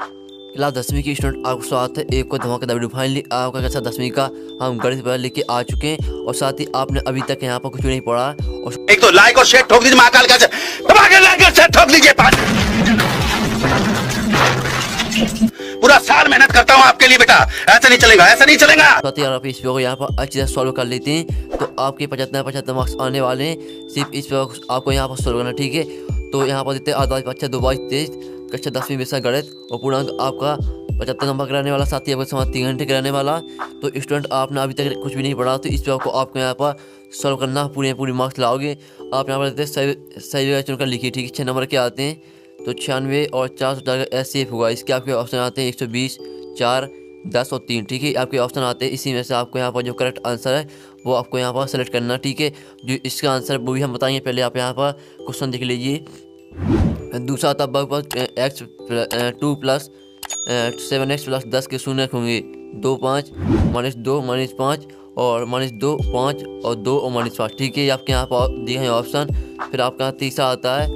Class 10वीं की student आपको स्वागत है एक को धमाकेदार वीडियो। फाइनली आपका कैसा 10वीं का हम गणित पेपर लेके आ चुके हैं और साथ ही आपने अभी तक यहाँ पर कुछ भी नहीं पढ़ा। और एक तो लाइक और शेयर ठोक दीजिए, महाकाल का धमाके लाइक और शेयर ठोक दीजिए। पूरा साल मेहनत करता हूँ आपके लिए बेटा, ऐसा नहीं चलेगा, ऐसा नहीं चलेगा। साथ ही आप इस पेपर को यहाँ पर अच्छी तरह सॉल्व कर लेते हैं तो आपके 75 मार्क्स आने वाले हैं। सिर्फ इस पेपर को आपको यहाँ पर सॉल्व करना, ठीक है। तो यहाँ पर देते हैं 8 अच्छा 2 22 23 कक्षा 10वीं विषय गणित और पूर्णांक आपका 75 नंबर का रहने वाला। साथ ही आपका समय 3 घंटे का रहने वाला। तो स्टूडेंट आपने अभी तक कुछ भी नहीं पढ़ा तो इस पेपर को आपको यहाँ पर सॉल्व करना, पूरे मार्क्स लाओगे। आप यहाँ पर देते हैं सही जगह चुनकर लिखिए, ठीक है। 6 नंबर के आते हैं तो 96 और 404 ऐसे होगा। इसके आपके ऑप्शन आते हैं 120, 4, 10 और 3, ठीक है। आपके ऑप्शन आते हैं, इसी में से आपको यहाँ पर जो करेक्ट आंसर है वो आपको यहाँ पर सेलेक्ट करना, ठीक है। जो इसका आंसर वो भी हम बताएंगे, पहले आप यहाँ पर क्वेश्चन देख लीजिए। दूसरा आता है x 2 प्लस 7x प्लस 10 के शून्य होंगे 2 5 -2 -5 और -2 5 और 2 और -5, ठीक है। आपके यहाँ पर दिए हैं ऑप्शन। फिर आपका तीसरा आता है,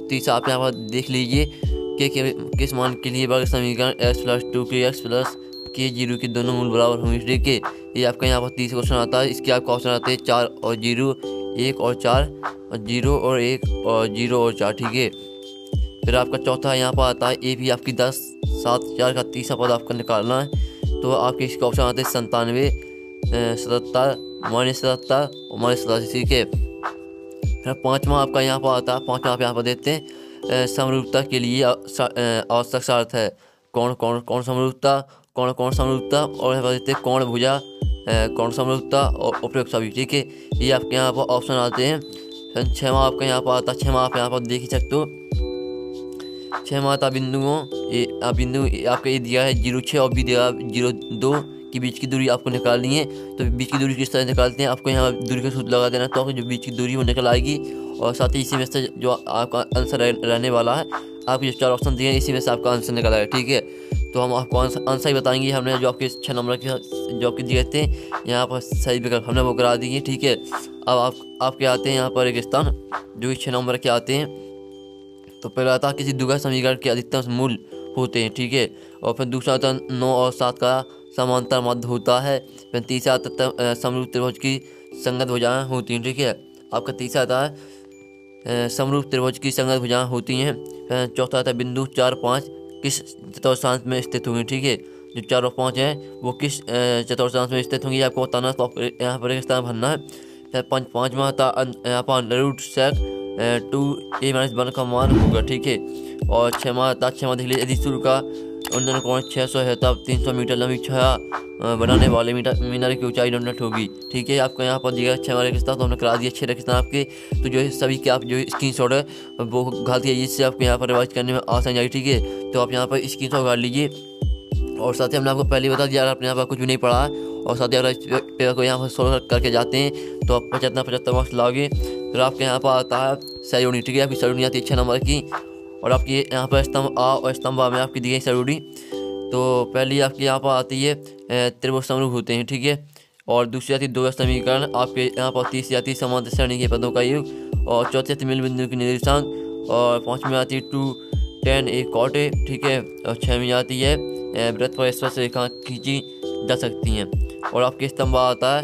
तीसरा आप यहाँ पर देख लीजिए कि किस मान के लिए वर्ग समीकरण x प्लस 2 के x प्लस के 0 के दोनों मूल बराबर होंगे, ठीक है। ये आपका यहाँ पर तीसरा क्वेश्चन आता है। इसके आपका ऑप्शन आते हैं 4 और 0, 1 और 4 और 0 और 1 और 0 और 4, ठीक है। फिर आपका चौथा यहाँ पर आता है ए भी आपकी 10 7 4 का तीसरा पद आपका निकालना है। तो आपके इसके ऑप्शन आते हैं 97, 77, -77 और -87, ठीक है। फिर पाँचवा आपका यहाँ पर आता है, पाँचवा आप यहाँ पर देते हैं समरूपता के लिए आवश्यक शर्त है। कौन समरूपता, कौन समरूपता और यहाँ पर देते हैं कौन भुजा, कौन समरूपता और उपयुक्त सभी, ठीक है। ये आपके यहाँ पर ऑप्शन आते हैं। फिर छठवां आपका यहाँ पर आता है, छठवां आप यहाँ पर देख ही सकते हो। 6 माता बिंदुओं बिंदु आपका ये दिया है 0,6 और भी दिया 0,2 के बीच की दूरी आपको निकालनी है। तो बीच की दूरी किस तरह निकालते हैं, आपको यहाँ दूरी का सूत्र लगा देना, तो आपको जो बीच की दूरी वो निकल आएगी। और साथ ही इसी में से जो आपका आंसर रहने वाला है, आपको जो 4 ऑप्शन दिए हैं इसी में से आपका आंसर निकल आएगा, ठीक है। तो हम आपको आंसर ही बताएंगे। हमने जो आपके 6 नंबर के जो आपके दिए थे यहाँ पर सही विकल्प हमने वो करा दिए, ठीक है। अब आपके आते हैं यहाँ पर रेगिस्तान, जो 6 नंबर के आते हैं। तो पहला आता है किसी दुर्घट समीकरण के अधिकतम मूल होते हैं, ठीक है। और फिर दूसरा आता है 9 और 7 का समांतर मध्य होता है। फिर तीसरा आता है समरूप त्रिभुज की संगत भुजाएं होती हैं, ठीक है। आपका तीसरा आता है समरूप त्रिभुज की संगत भुजाएं होती हैं। फिर चौथा आता है बिंदु 4 5 किस चतुर्थांश में स्थित होंगे, ठीक है। जो 4 और 5 हैं वो किस चतुर्थांश में स्थित होंगी आपको बताना, तो यहाँ पर एक स्थान भरना है। फिर पाँचवा आता है यहाँ पर √sec 2a-1 का मान होगा, ठीक है। और छठवां देख लीजिए, यदि सूर्य का उन्नयन कोण 600 है तब 300 मीटर लंबी छाया बनाने वाले मीनार की ऊंचाई न्यूनतम होगी, ठीक है। आपको यहाँ पर दिया 6 रेगिस्तान, तो हमने करा दिया 6 रेगिस्तान आपके। तो जो है सभी के आप जो स्क्रीनशॉट है वो घाल दिया, जिससे आपको यहाँ पर रिवाइज करने में आसान जाएगी, ठीक है। तो आप यहाँ पर स्क्रीनशॉट घाल लीजिए। और साथ ही हमने आपको पहले बता दिया, अगर आपने यहाँ पर कुछ भी नहीं पढ़ा और साथ ही अगर इस पेपर को यहाँ पर सॉल्व करके जाते हैं तो आप 75 मार्क्स लाओगे। फिर आपके यहाँ पर आता है सैरोनी, ठीक है। आपकी सैरोनी आती है 6 नंबर की। और आपकी यहाँ पर स्तंभ आ और स्तंभ आ में आपकी दी गई सैरोनी। तो पहली आपकी यहाँ पर आती है त्रिभुज समरूप होते हैं, ठीक है। और दूसरी आती है दो समीकरण, आपके यहाँ पर तीसरी आती है समांतर श्रेणी के पदों का योग। और चौथी आती है मिल बिंदु की निर्देशांक। और पाँचवीं आती है 2 10 एक कॉट, ठीक है। और 6वीं आती है वृत्त पर स्पर्श रेखा खींची जा सकती हैं। और आपके स्तंभ आता है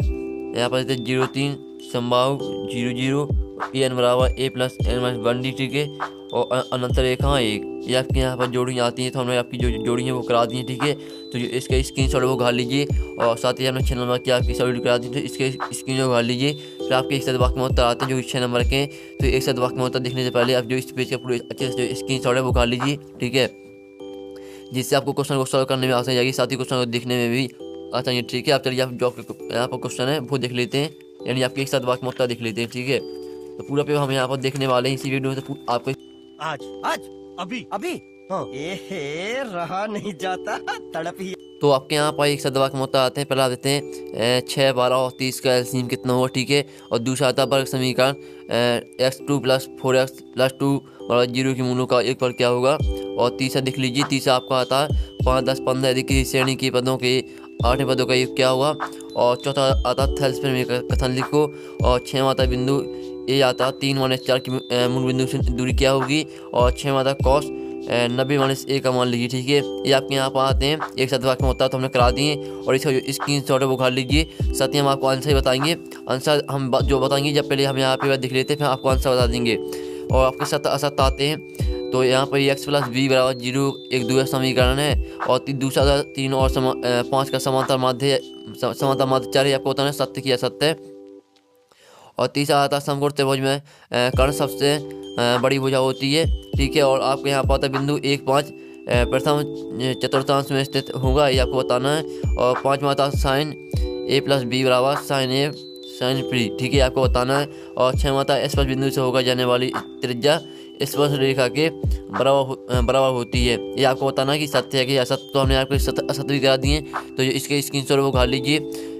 यहाँ पर 0,3 समबाहु 0,0 n बराबर a + n - 1d, ठीक है। और अनंतर रेखा 1, ये आपके यहाँ पर जोड़ी आती हैं। तो हमने आपकी जो जोड़ी है वो करा दी है, ठीक है। तो जो इसका स्क्रीनशॉट वो घाल लीजिए। और साथ ही हमने 6 नंबर की आपकी सॉल्व करा दी, तो इसके स्क्रीनशॉट घाल लीजिए। फिर आपके एक साथ वाक्य में उत्तर आते हैं जो 6 नंबर के हैं। तो एक साथ वाक्य में उत्तर देखने से पहले आप जो इस पेज का पूरे अच्छे से जो स्क्रीनशॉट है वो घाल लीजिए, ठीक है, जिससे आपको क्वेश्चन को सॉल्व करने में आसानी जाएगी, साथ ही क्वेश्चन को देखने में भी आसानी है, ठीक है। आप चलिए आप जो यहाँ पर क्वेश्चन है वो देख लेते हैं, यानी आपके एक साथ वाक्य में उत्तर देख लेते हैं, ठीक है। तो पूरा पेपर हम यहाँ पर देखने वाले हैं इसी वीडियो में। तो आपको आज अभी हाँ। रहा नहीं जाता, तड़प ही। तो आपके यहाँ पर एक साथ वाक्य में उत्तर आते हैं। पहला देते हैं 6, 12 और 30 का एलसीएम कितना होगा, ठीक है। और दूसरा आता है वर्ग समीकरण x2 + 4x + 2 और 0 के मूलों का एक पर क्या होगा। और तीसरा देख लीजिए, तीसरा आपका आता है 5, 10, 15 यदि किसी श्रेणी के पदों के 8वें पदों का योग क्या होगा। और चौथा आता है थेल्सफेन में कथन लिखो। और 6वां आता बिंदु ए आता 3 - 4 की मूल बिंदु से दूरी क्या होगी। और 6वां आता कॉस 90 माइनस ए का मान लीजिए, ठीक है। ये आपके यहाँ पर आते हैं, एक साथ वाक्य में होता है तो हमने करा दिए। और इसका जो स्क्रीनशॉट है वो उखाड़ लीजिए, साथ ही हम आपको आंसर ही बताएंगे। आंसर हम जो बताएंगे, जब पहले हम यहाँ पे देख लेते हैं, फिर आपको आंसर बता देंगे। और आपके साथ आते हैं तो यहाँ पर x प्लस बी बराबर 0 एक दूसरा समीकरण है। और दूसरा 3 और 5 का समांतर माध्य 4 है, आपको बताना है सत्य किया सत्य है। और तीसरा आता है समकोण त्रिभुज में कर्ण सबसे बड़ी भुजा होती है, ठीक है। और आपके यहाँ पर आता है बिंदु 1 5 प्रथम चतुर्थांश में स्थित होगा, ये आपको बताना है। और 5 आता है साइन ए प्लस बी बराबर साइन ए साइन बी, ठीक है, आपको बताना है। और 6 आता है स्पर्श बिंदु से होकर जाने वाली त्रिज्या स्पर्श रेखा के बराबर होती है, ये आपको बताना है कि सत्य है कि असत्य। तो हमने आपको असत्य भी करा दिए, तो इसके स्क्रीनशॉट वो उखाड़ लीजिए।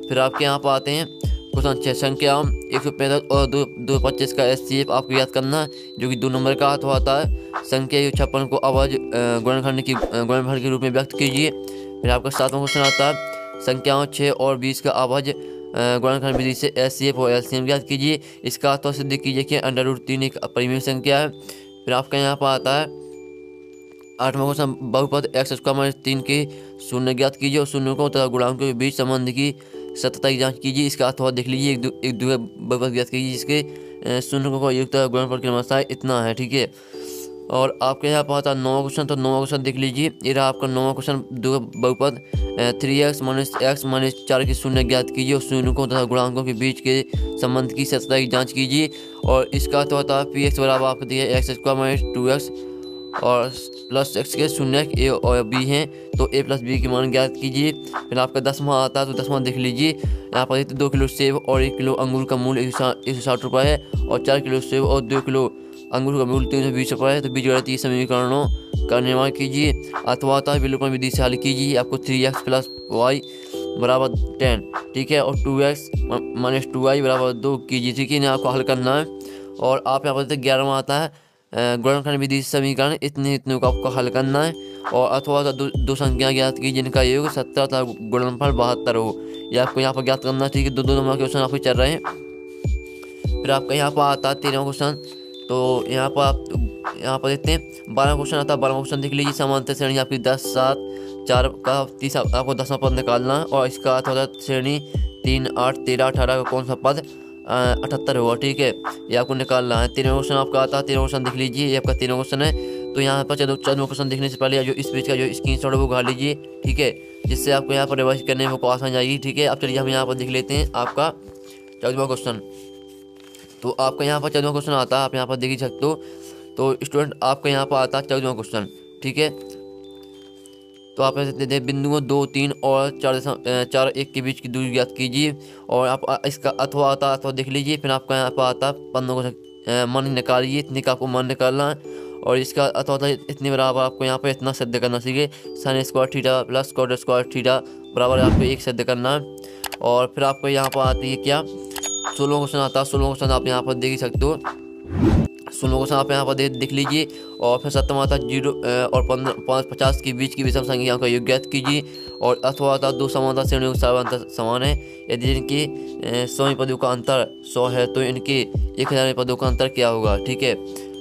फिर आपके यहाँ पर आते हैं क्वेश्चन 6 संख्या 165 और 225 का एचसीएफ आपको याद करना है, जो कि 2 नंबर का हाथ आता है। संख्या 56 को अभाज्य गुणनखंड के रूप में व्यक्त कीजिए। फिर आपका 7वां क्वेश्चन आता है संख्याओं 6 और 20 का अभाज्य गुणनखंड विधि से एचसीएफ और एलसीएम ज्ञात कीजिए। इसका अथवा सिद्ध कीजिए कि √3 एक परिमेय संख्या है। फिर आपका यहाँ पर आता है 8वां क्वेश्चन बहुपद x² - 3 के शून्य ज्ञात कीजिए और शून्य को तथा गुणांकों के बीच संबंध की सत्यता की जांच कीजिए। इसका अथवा देख लीजिए, एक दूसरा बहुपद ज्ञात कीजिए जिसके शून्य को युक्त गुणनफल की क्रमशः इतना है, ठीक है। और आपके यहाँ पर आता है 9वां क्वेश्चन, तो 9वां क्वेश्चन देख लीजिए। ये रहा आपका 9वां क्वेश्चन, दो बहुपद 3x - x - 4 की शून्य ज्ञात कीजिए और शून्यों तथा गुणांकों के बीच के संबंध की सत्यता की जांच कीजिए। और इसका अथवा होता है px बराबर आपको दिया x² - 2x और प्लस x के शून्य a और b हैं, तो a प्लस b की मान ज्ञात कीजिए। फिर आपका 10वां आता है, तो 10वां देख लीजिए। यहाँ पर 2 किलो सेब और 1 किलो अंगूर का मूल्य 160 रुपये है। और 4 किलो सेब और 2 किलो अंगूर का मूल्य 320 रुपये है। तो बीजगणितीय समीकरणों का निर्माण कीजिए। अथवा आता है विलोपन विधि से हल कीजिए। आपको 3x + y बराबर 10, ठीक है। और 2x - 2y बराबर 2 कीजिए, ठीक है, इन्हें आपको हल करना है। और आप यहाँ पर 11वां आता है गुणनखंड विधि से समीकरण इतने को आपको हल करना है। और अथवा दो संख्या ज्ञात की जिनका योग 70 तथा गुणनफल 72 हो, ये आपको यहाँ पर ज्ञात करना है, ठीक है। 2 नंबर के क्वेश्चन आपको चल रहे हैं। फिर आपका यहाँ पर आता है 13वां क्वेश्चन, तो यहाँ पर आप देखते हैं 12वां क्वेश्चन आता है। 12वां क्वेश्चन देख लीजिए। समांतर श्रेणी आपकी 10 7 4 का 30 आपको 10वां पद निकालना है। और इसका अर्थ होता है श्रेणी 3 8 13 18 का कौन सा पद 78 होगा, ठीक है, ये आपको निकालना है। 13वां क्वेश्चन आपका आता है। 13वां क्वेश्चन देख लीजिए, ये आपका 13वां क्वेश्चन है। तो यहाँ पर 14वां क्वेश्चन देखने से पहले जो इस पेज का जो स्क्रीनशॉट है वो उठा लीजिए, ठीक है, जिससे आपको यहाँ पर रिवाइज करने में आसान जाएगी, ठीक है। अब चलिए हम यहाँ पर देख लेते हैं आपका 14वां क्वेश्चन। तो आपका यहाँ पर 14वां क्वेश्चन आता है, आप यहाँ पर देख ही सकते हो। तो स्टूडेंट आपका यहाँ पर आता है 14वां क्वेश्चन, ठीक है। तो आप ऐसे दे बिंदुओं 2 3 और 4 1 के बीच की दूरी ज्ञात कीजिए। और आप इसका अथवा आता है, अथवा देख लीजिए। फिर आपका यहाँ पर आता है 15 को मान निकालिए, इतने का आपको मान निकालना है। और इसका अथवा होता है इतने बराबर आपको यहाँ पर इतना सिद्ध करना सीखे, sin² theta plus cos² theta बराबर आपको 1 सिद्ध करना है। और फिर आपको यहाँ पर आती है क्या 16वां क्वेश्चन आता है। 16वां क्वेश्चन आप यहाँ पर देख ही सकते हो। 16वां क्वेश्चन आप यहाँ पर देख लीजिए। और फिर 7वां आता है 0 और 50 के बीच की विषम संख्याओं का योग ज्ञात कीजिए। और अथवा आता है 2 समांतर श्रेणियों का अंतर समान है। यदि इनके 100 पदों का अंतर 100 है तो इनके 1000 पदों का अंतर क्या होगा, ठीक है।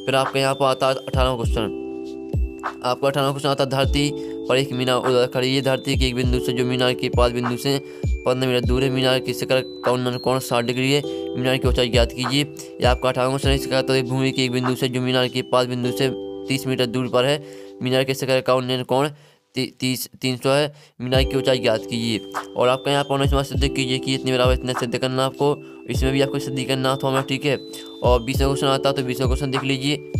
फिर आपका यहाँ पर आता है 18वां क्वेश्चन। आपका 18वां क्वेश्चन आता है धरती पर एक मीनार उड़कर खड़ी है। धरती के एक बिंदु से जो मीनार के 5 बिंदु से 15 मीटर दूर है। मीनार की शिखर का उन्नयन कोण 60 डिग्री है। मीनार की ऊंचाई ज्ञात कीजिए। यह आपका 18वां क्वेश्चन है। इसका तो भूमि के एक बिंदु से जो मीनार के 5 बिंदु से 30 मीटर दूर पर है। मीनार के शिखर का उन्नयन कोण 300 है। मीनार की ऊंचाई ज्ञात कीजिए। और आपका यहाँ पर 19वां सिद्ध कीजिए कि इतने बराबर इतना सिद्ध करना आपको, इसमें भी आपको सिद्ध करना था हमें, ठीक है। और 20वां क्वेश्चन आता है, तो 20वां क्वेश्चन देख लीजिए।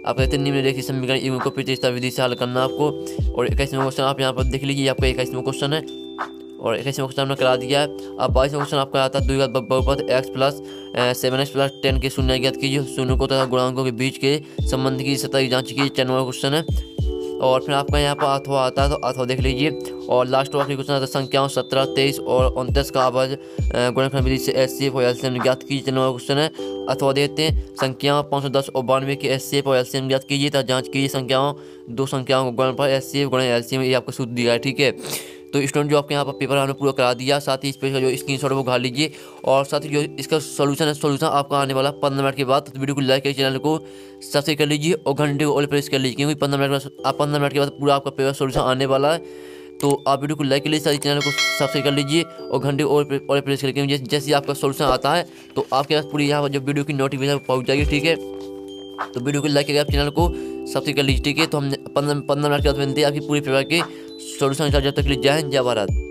आप कहते हैं निम्नलिखित समीकरण इवन को प्रतिस्थापन विधि से हल करना आपको। और 21वां क्वेश्चन आप यहाँ पर देख लीजिए, आपका 21वां क्वेश्चन है। और 21वां क्वेश्चन हमने करा दिया है। अब 22वां क्वेश्चन आपका आता है द्विघात बहुपद x + 7x + 10 के शून्य ज्ञात कीजिए। शून्यों तथा गुणांकों के बीच के संबंध की सतह की जांच कीजिए। 94वां क्वेश्चन है। और फिर आपका यहाँ पर अथवा आता है, तो अथवा देख लीजिए। और लास्ट वाला क्वेश्चन आता है संख्याओं 17 23 और 29 का अभाज्य गुणनखंड विधि से एचसीएफ और एलसीएम ज्ञात कीजिए। 94वां क्वेश्चन है। अथवा देते हैं संख्याओं 510 और 92 के एचसीएफ और एलसीएम ज्ञात कीजिए तथा जांच कीजिए संख्याओं 2 संख्याओं को गुणनफल एचसीएफ गुणा एलसीएम, ये आपको सूत्र दिया है, ठीक है। तो स्टूडेंट जो आपके यहाँ पर पेपर हमने पूरा करा दिया, साथ ही इस पे जो स्क्रीनशॉट है वो उठा लीजिए, और साथ ही जो इसका सोल्यूशन है, सोल्यूशन आपका आने वाला 15 मिनट के बाद। तो वीडियो को लाइक करके चैनल को सब्सक्राइब कर लीजिए और घंटे को ऑल प्रेस कर लीजिए, क्योंकि 15 मिनट के बाद पूरा आपका पेपर सोल्यूशन आने वाला है। तो आप वीडियो को लाइक कर लीजिए, साथ ही चैनल को सब्सक्राइब कर लीजिए और घंटे और प्रेस कर लीजिए। जैसे आपका सोल्यूशन आता है तो आपके पास पूरी यहाँ पर जो वीडियो की नोटिफिकेशन पहुँच जाएगी, ठीक है। तो वीडियो को लाइक करके आप चैनल को सब्सक्राइब कर लीजिए, ठीक है। तो हम 15 मिनट के बाद मिलते हैं आपकी पूरी पेपर के सोल्यूशन। जब तक के लिए जय हिंद, जय भारत।